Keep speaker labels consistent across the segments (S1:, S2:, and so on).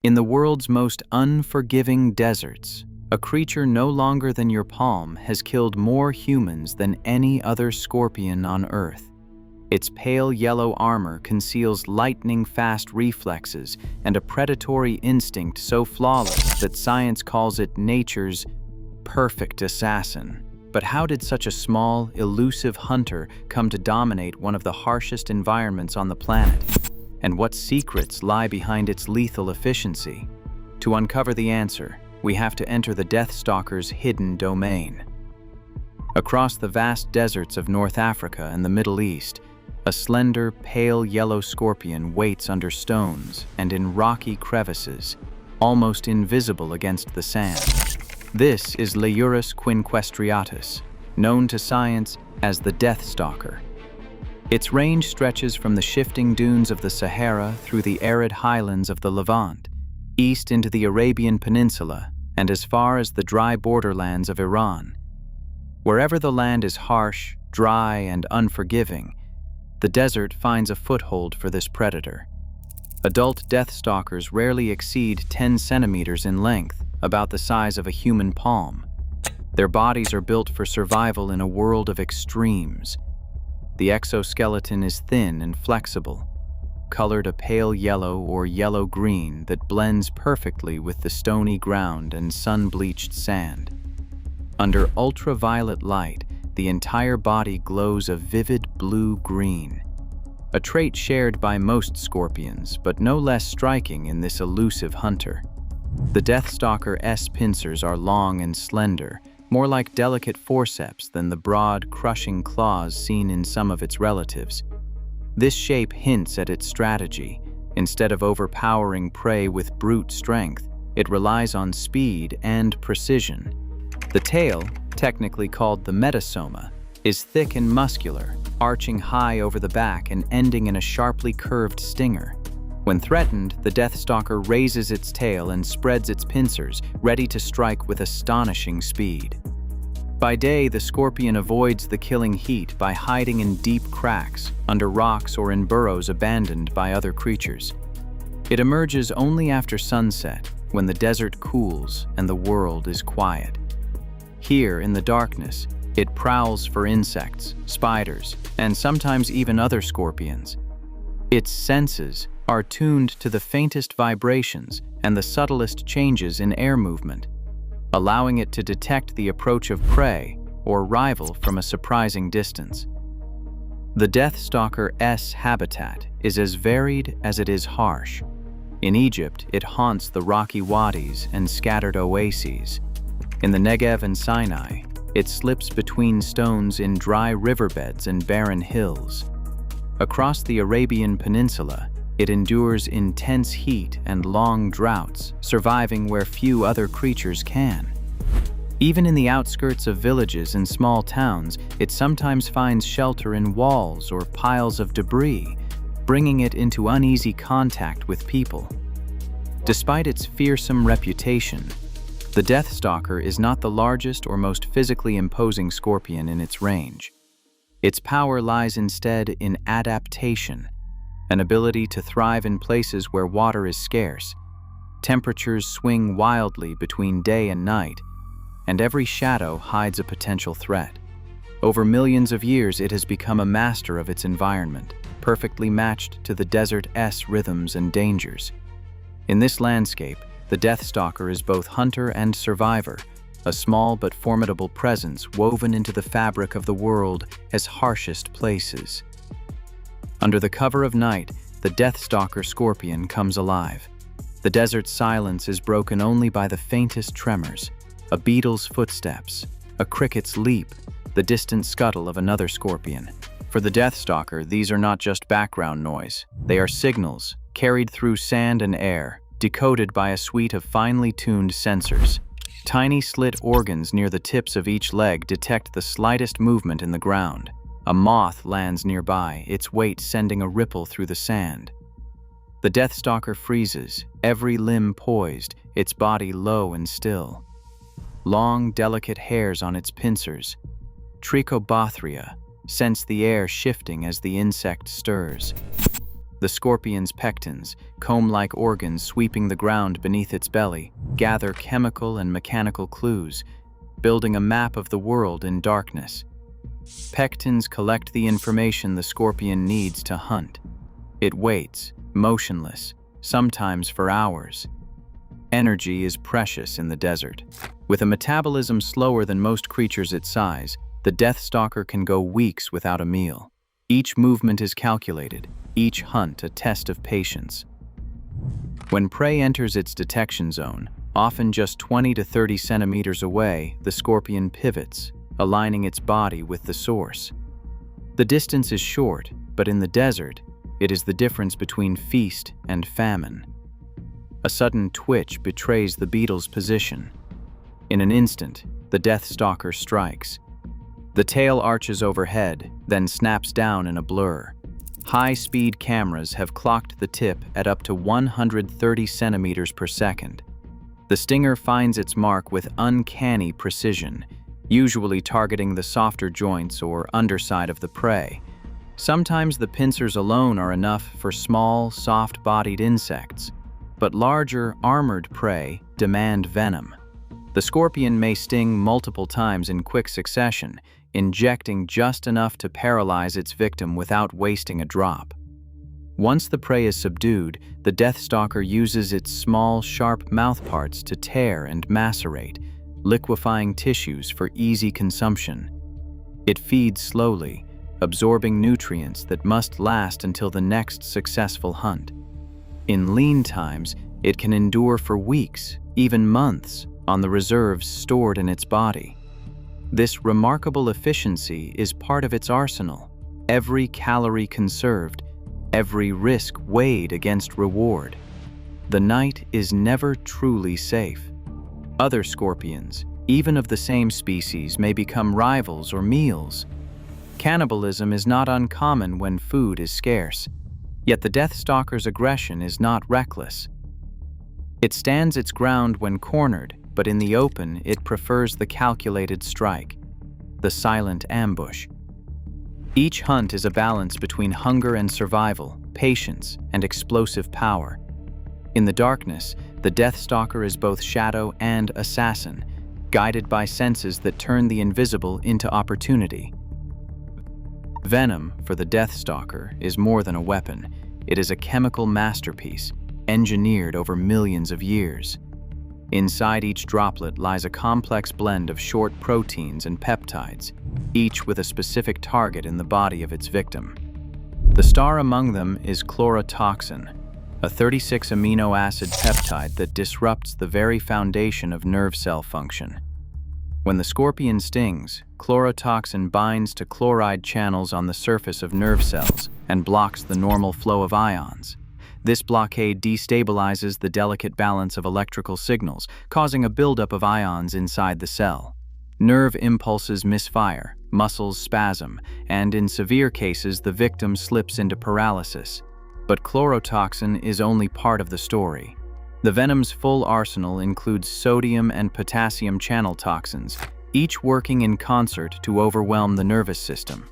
S1: In the world's most unforgiving deserts, a creature no longer than your palm has killed more humans than any other scorpion on Earth. Its pale yellow armor conceals lightning-fast reflexes and a predatory instinct so flawless that science calls it nature's perfect assassin. But how did such a small, elusive hunter come to dominate one of the harshest environments on the planet? And what secrets lie behind its lethal efficiency? To uncover the answer, we have to enter the Deathstalker's hidden domain. Across the vast deserts of North Africa and the Middle East, a slender, pale yellow scorpion waits under stones and in rocky crevices, almost invisible against the sand. This is Leiurus quinquestriatus, known to science as the Deathstalker. Its range stretches from the shifting dunes of the Sahara through the arid highlands of the Levant, east into the Arabian Peninsula, and as far as the dry borderlands of Iran. Wherever the land is harsh, dry, and unforgiving, the desert finds a foothold for this predator. Adult Deathstalkers rarely exceed 10 centimeters in length, about the size of a human palm. Their bodies are built for survival in a world of extremes. The exoskeleton is thin and flexible, colored a pale yellow or yellow-green that blends perfectly with the stony ground and sun-bleached sand. Under ultraviolet light, the entire body glows a vivid blue-green, a trait shared by most scorpions, but no less striking in this elusive hunter. The Deathstalker's pincers are long and slender, more like delicate forceps than the broad, crushing claws seen in some of its relatives. This shape hints at its strategy. Instead of overpowering prey with brute strength, it relies on speed and precision. The tail, technically called the metasoma, is thick and muscular, arching high over the back and ending in a sharply curved stinger. When threatened, the Deathstalker raises its tail and spreads its pincers, ready to strike with astonishing speed. By day, the scorpion avoids the killing heat by hiding in deep cracks, under rocks or in burrows abandoned by other creatures. It emerges only after sunset, when the desert cools and the world is quiet. Here, in the darkness, it prowls for insects, spiders, and sometimes even other scorpions. Its senses are tuned to the faintest vibrations and the subtlest changes in air movement, allowing it to detect the approach of prey or rival from a surprising distance. The Deathstalker's habitat is as varied as it is harsh. In Egypt, it haunts the rocky wadis and scattered oases. In the Negev and Sinai, it slips between stones in dry riverbeds and barren hills. Across the Arabian Peninsula, it endures intense heat and long droughts, surviving where few other creatures can. Even in the outskirts of villages and small towns, it sometimes finds shelter in walls or piles of debris, bringing it into uneasy contact with people. Despite its fearsome reputation, the Deathstalker is not the largest or most physically imposing scorpion in its range. Its power lies instead in adaptation, an ability to thrive in places where water is scarce. Temperatures swing wildly between day and night, and every shadow hides a potential threat. Over millions of years, it has become a master of its environment, perfectly matched to the desert's rhythms and dangers. In this landscape, the Deathstalker is both hunter and survivor, a small but formidable presence woven into the fabric of the world's harshest places. Under the cover of night, the Deathstalker Scorpion comes alive. The desert's silence is broken only by the faintest tremors, a beetle's footsteps, a cricket's leap, the distant scuttle of another scorpion. For the Deathstalker, these are not just background noise. They are signals, carried through sand and air, decoded by a suite of finely tuned sensors. Tiny slit organs near the tips of each leg detect the slightest movement in the ground. A moth lands nearby, its weight sending a ripple through the sand. The Deathstalker freezes, every limb poised, its body low and still. Long, delicate hairs on its pincers, trichobothria, sense the air shifting as the insect stirs. The scorpion's pectins, comb-like organs sweeping the ground beneath its belly, gather chemical and mechanical clues, building a map of the world in darkness. Pectins collect the information the scorpion needs to hunt. It waits, motionless, sometimes for hours. Energy is precious in the desert. With a metabolism slower than most creatures its size, the Deathstalker can go weeks without a meal. Each movement is calculated, each hunt a test of patience. When prey enters its detection zone, often just 20 to 30 centimeters away, the scorpion pivots, aligning its body with the source. The distance is short, but in the desert, it is the difference between feast and famine. A sudden twitch betrays the beetle's position. In an instant, the Deathstalker strikes. The tail arches overhead, then snaps down in a blur. High-speed cameras have clocked the tip at up to 130 centimeters per second. The stinger finds its mark with uncanny precision, usually targeting the softer joints or underside of the prey. Sometimes the pincers alone are enough for small, soft-bodied insects, but larger, armored prey demand venom. The scorpion may sting multiple times in quick succession, injecting just enough to paralyze its victim without wasting a drop. Once the prey is subdued, the Deathstalker uses its small, sharp mouthparts to tear and macerate, liquefying tissues for easy consumption. It feeds slowly, absorbing nutrients that must last until the next successful hunt. In lean times, it can endure for weeks, even months, on the reserves stored in its body. This remarkable efficiency is part of its arsenal, every calorie conserved, every risk weighed against reward. The night is never truly safe. Other scorpions, even of the same species, may become rivals or meals. Cannibalism is not uncommon when food is scarce, yet the Deathstalker's aggression is not reckless. It stands its ground when cornered, but in the open it prefers the calculated strike, the silent ambush. Each hunt is a balance between hunger and survival, patience and explosive power. In the darkness, the Deathstalker is both shadow and assassin, guided by senses that turn the invisible into opportunity. Venom, for the Deathstalker, is more than a weapon. It is a chemical masterpiece, engineered over millions of years. Inside each droplet lies a complex blend of short proteins and peptides, each with a specific target in the body of its victim. The star among them is chlorotoxin, a 36 amino acid peptide that disrupts the very foundation of nerve cell function. When the scorpion stings, chlorotoxin binds to chloride channels on the surface of nerve cells and blocks the normal flow of ions. This blockade destabilizes the delicate balance of electrical signals, causing a buildup of ions inside the cell. Nerve impulses misfire, muscles spasm, and in severe cases the victim slips into paralysis. But chlorotoxin is only part of the story. The venom's full arsenal includes sodium and potassium channel toxins, each working in concert to overwhelm the nervous system.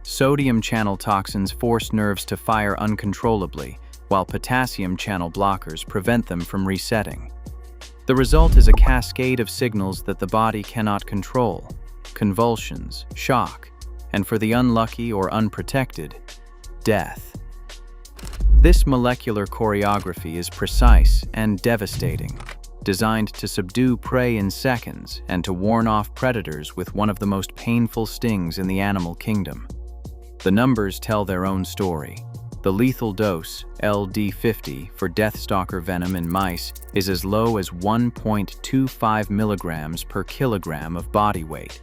S1: Sodium channel toxins force nerves to fire uncontrollably, while potassium channel blockers prevent them from resetting. The result is a cascade of signals that the body cannot control: convulsions, shock, and for the unlucky or unprotected, death. This molecular choreography is precise and devastating, designed to subdue prey in seconds and to warn off predators with one of the most painful stings in the animal kingdom. The numbers tell their own story. The lethal dose, LD50, for Deathstalker venom in mice is as low as 1.25 milligrams per kilogram of body weight.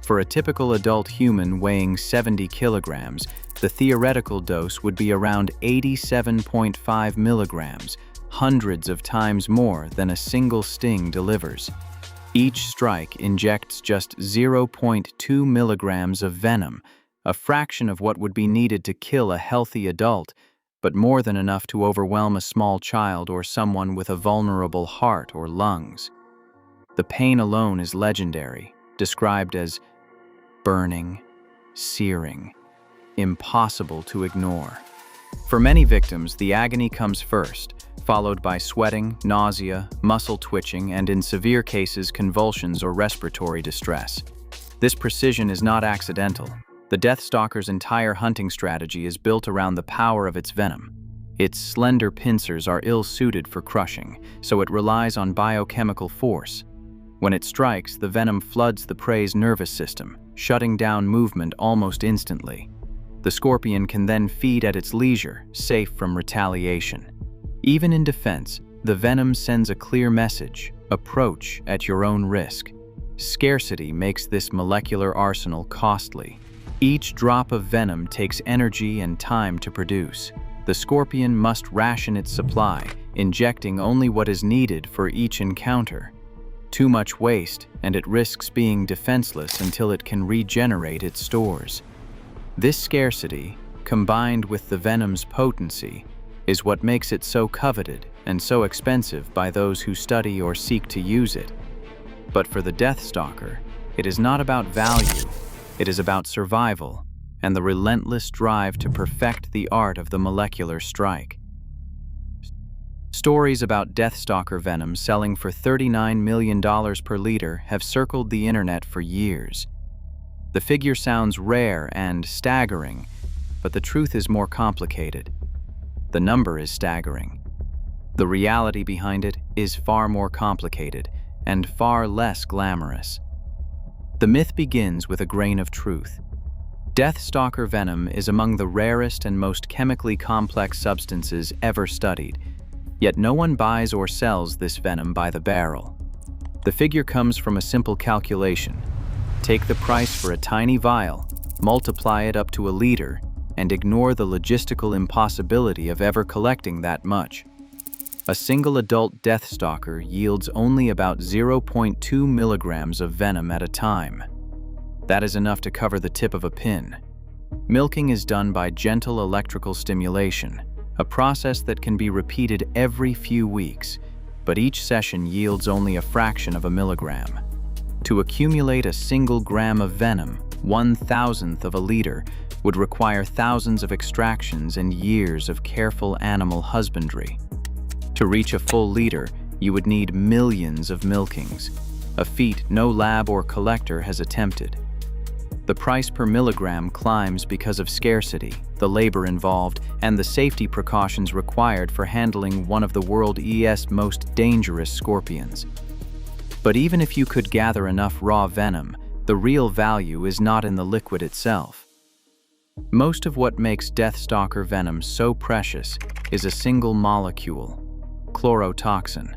S1: For a typical adult human weighing 70 kilograms, the theoretical dose would be around 87.5 milligrams, hundreds of times more than a single sting delivers. Each strike injects just 0.2 milligrams of venom, a fraction of what would be needed to kill a healthy adult, but more than enough to overwhelm a small child or someone with a vulnerable heart or lungs. The pain alone is legendary, described as burning, searing, impossible to ignore. For many victims, the agony comes first, followed by sweating, nausea, muscle twitching, and in severe cases, convulsions or respiratory distress. This precision is not accidental. The Deathstalker's entire hunting strategy is built around the power of its venom. Its slender pincers are ill-suited for crushing, so it relies on biochemical force. When it strikes, the venom floods the prey's nervous system, shutting down movement almost instantly. The scorpion can then feed at its leisure, safe from retaliation. Even in defense, the venom sends a clear message: approach at your own risk. Scarcity makes this molecular arsenal costly. Each drop of venom takes energy and time to produce. The scorpion must ration its supply, injecting only what is needed for each encounter. Too much waste, and it risks being defenseless until it can regenerate its stores. This scarcity, combined with the venom's potency, is what makes it so coveted and so expensive by those who study or seek to use it. But for the Deathstalker, it is not about value, it is about survival and the relentless drive to perfect the art of the molecular strike. Stories about Deathstalker venom selling for $39 million per liter have circled the internet for years. The figure sounds rare and staggering, but the truth is more complicated. The number is staggering. The reality behind it is far more complicated and far less glamorous. The myth begins with a grain of truth. Deathstalker venom is among the rarest and most chemically complex substances ever studied, yet no one buys or sells this venom by the barrel. The figure comes from a simple calculation. Take the price for a tiny vial, multiply it up to a liter, and ignore the logistical impossibility of ever collecting that much. A single adult Deathstalker yields only about 0.2 milligrams of venom at a time. That is enough to cover the tip of a pin. Milking is done by gentle electrical stimulation, a process that can be repeated every few weeks, but each session yields only a fraction of a milligram. To accumulate a single gram of venom, 1/1000th of a liter, would require thousands of extractions and years of careful animal husbandry. To reach a full liter, you would need millions of milkings, a feat no lab or collector has attempted. The price per milligram climbs because of scarcity, the labor involved, and the safety precautions required for handling one of the world's most dangerous scorpions. But even if you could gather enough raw venom, the real value is not in the liquid itself. Most of what makes Deathstalker venom so precious is a single molecule: chlorotoxin.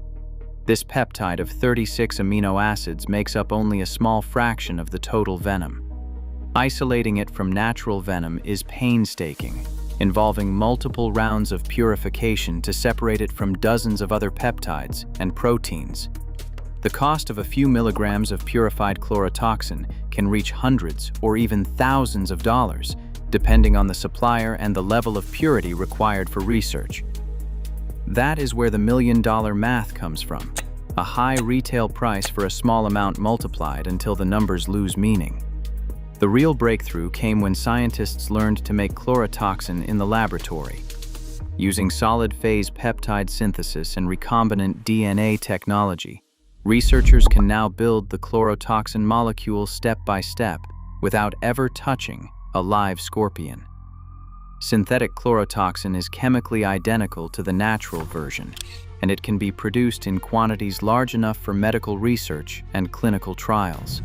S1: This peptide of 36 amino acids makes up only a small fraction of the total venom. Isolating it from natural venom is painstaking, involving multiple rounds of purification to separate it from dozens of other peptides and proteins. The cost of a few milligrams of purified chlorotoxin can reach hundreds or even thousands of dollars, depending on the supplier and the level of purity required for research. That is where the million-dollar math comes from, a high retail price for a small amount multiplied until the numbers lose meaning. The real breakthrough came when scientists learned to make chlorotoxin in the laboratory. Using solid-phase peptide synthesis and recombinant DNA technology, researchers can now build the chlorotoxin molecule step by step without ever touching a live scorpion. Synthetic chlorotoxin is chemically identical to the natural version, and it can be produced in quantities large enough for medical research and clinical trials.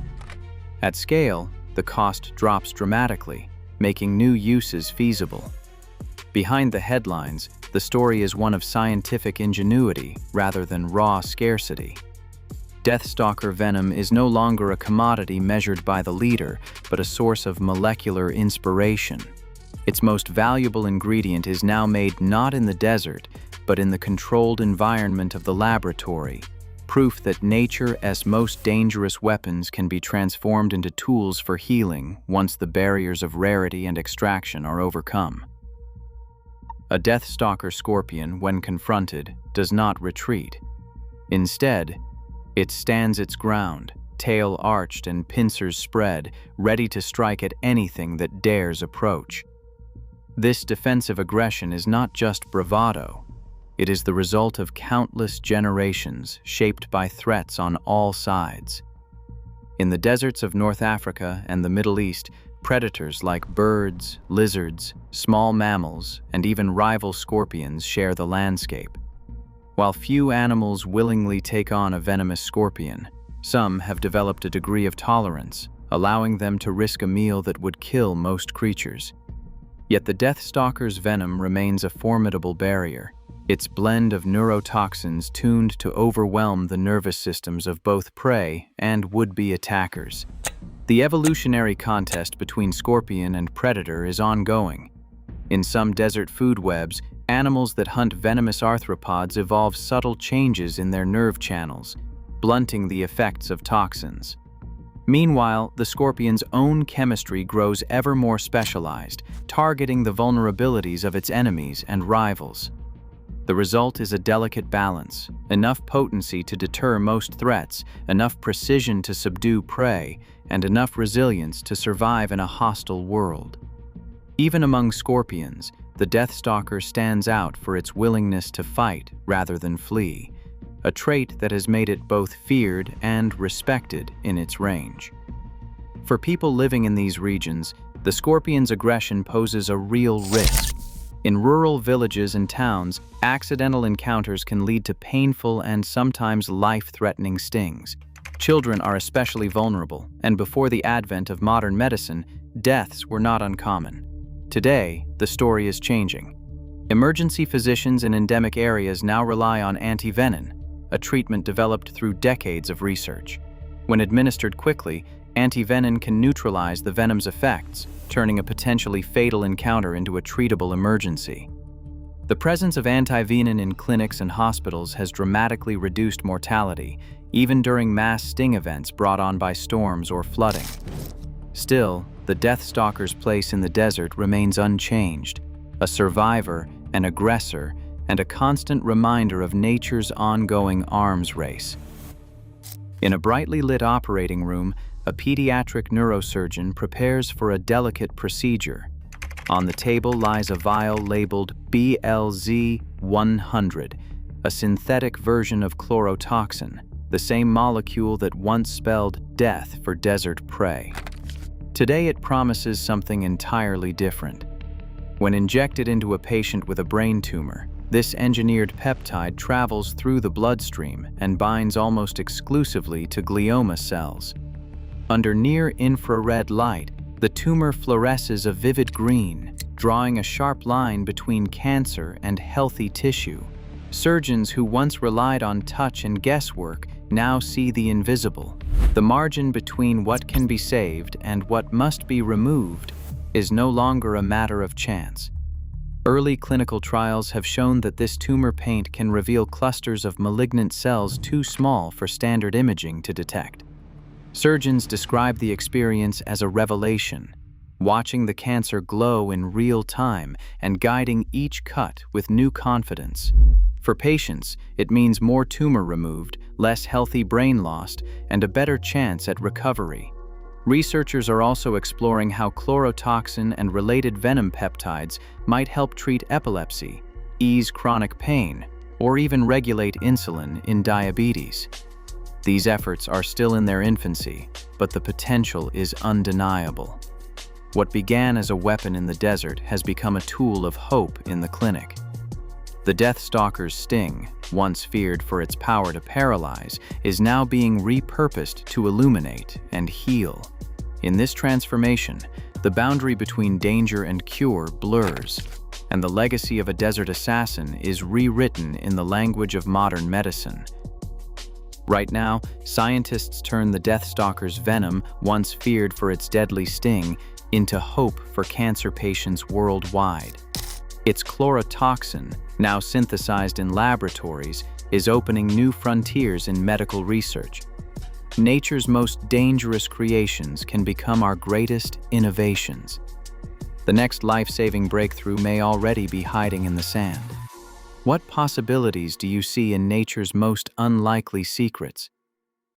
S1: At scale, the cost drops dramatically, making new uses feasible. Behind the headlines, the story is one of scientific ingenuity rather than raw scarcity. Deathstalker venom is no longer a commodity measured by the liter, but a source of molecular inspiration. Its most valuable ingredient is now made not in the desert, but in the controlled environment of the laboratory, proof that nature's most dangerous weapons can be transformed into tools for healing once the barriers of rarity and extraction are overcome. A Deathstalker scorpion, when confronted, does not retreat. Instead, it stands its ground, tail arched and pincers spread, ready to strike at anything that dares approach. This defensive aggression is not just bravado. It is the result of countless generations shaped by threats on all sides. In the deserts of North Africa and the Middle East, predators like birds, lizards, small mammals, and even rival scorpions share the landscape. While few animals willingly take on a venomous scorpion, some have developed a degree of tolerance, allowing them to risk a meal that would kill most creatures. Yet the Deathstalker's venom remains a formidable barrier, its blend of neurotoxins tuned to overwhelm the nervous systems of both prey and would-be attackers. The evolutionary contest between scorpion and predator is ongoing. In some desert food webs, animals that hunt venomous arthropods evolve subtle changes in their nerve channels, blunting the effects of toxins. Meanwhile, the scorpion's own chemistry grows ever more specialized, targeting the vulnerabilities of its enemies and rivals. The result is a delicate balance, enough potency to deter most threats, enough precision to subdue prey, and enough resilience to survive in a hostile world. Even among scorpions, the Deathstalker stands out for its willingness to fight rather than flee, a trait that has made it both feared and respected in its range. For people living in these regions, the scorpion's aggression poses a real risk. In rural villages and towns, accidental encounters can lead to painful and sometimes life-threatening stings. Children are especially vulnerable, and before the advent of modern medicine, deaths were not uncommon. Today, the story is changing. Emergency physicians in endemic areas now rely on antivenin, a treatment developed through decades of research. When administered quickly, antivenin can neutralize the venom's effects, turning a potentially fatal encounter into a treatable emergency. The presence of antivenin in clinics and hospitals has dramatically reduced mortality, even during mass sting events brought on by storms or flooding. Still, the Deathstalker's place in the desert remains unchanged, a survivor, an aggressor, and a constant reminder of nature's ongoing arms race. In a brightly lit operating room, a pediatric neurosurgeon prepares for a delicate procedure. On the table lies a vial labeled BLZ-100, a synthetic version of chlorotoxin, the same molecule that once spelled death for desert prey. Today it promises something entirely different. When injected into a patient with a brain tumor, this engineered peptide travels through the bloodstream and binds almost exclusively to glioma cells. Under near-infrared light, the tumor fluoresces a vivid green, drawing a sharp line between cancer and healthy tissue. Surgeons who once relied on touch and guesswork now see the invisible. The margin between what can be saved and what must be removed is no longer a matter of chance. Early clinical trials have shown that this tumor paint can reveal clusters of malignant cells too small for standard imaging to detect. Surgeons describe the experience as a revelation, watching the cancer glow in real time and guiding each cut with new confidence. For patients, it means more tumor removed, less healthy brain lost, and a better chance at recovery. Researchers are also exploring how chlorotoxin and related venom peptides might help treat epilepsy, ease chronic pain, or even regulate insulin in diabetes. These efforts are still in their infancy, but the potential is undeniable. What began as a weapon in the desert has become a tool of hope in the clinic. The Deathstalker's sting, once feared for its power to paralyze, is now being repurposed to illuminate and heal. In this transformation, the boundary between danger and cure blurs, and the legacy of a desert assassin is rewritten in the language of modern medicine. Right now, scientists turn the Deathstalker's venom, once feared for its deadly sting, into hope for cancer patients worldwide. Its chlorotoxin, now synthesized in laboratories, is opening new frontiers in medical research. Nature's most dangerous creations can become our greatest innovations. The next life-saving breakthrough may already be hiding in the sand. What possibilities do you see in nature's most unlikely secrets?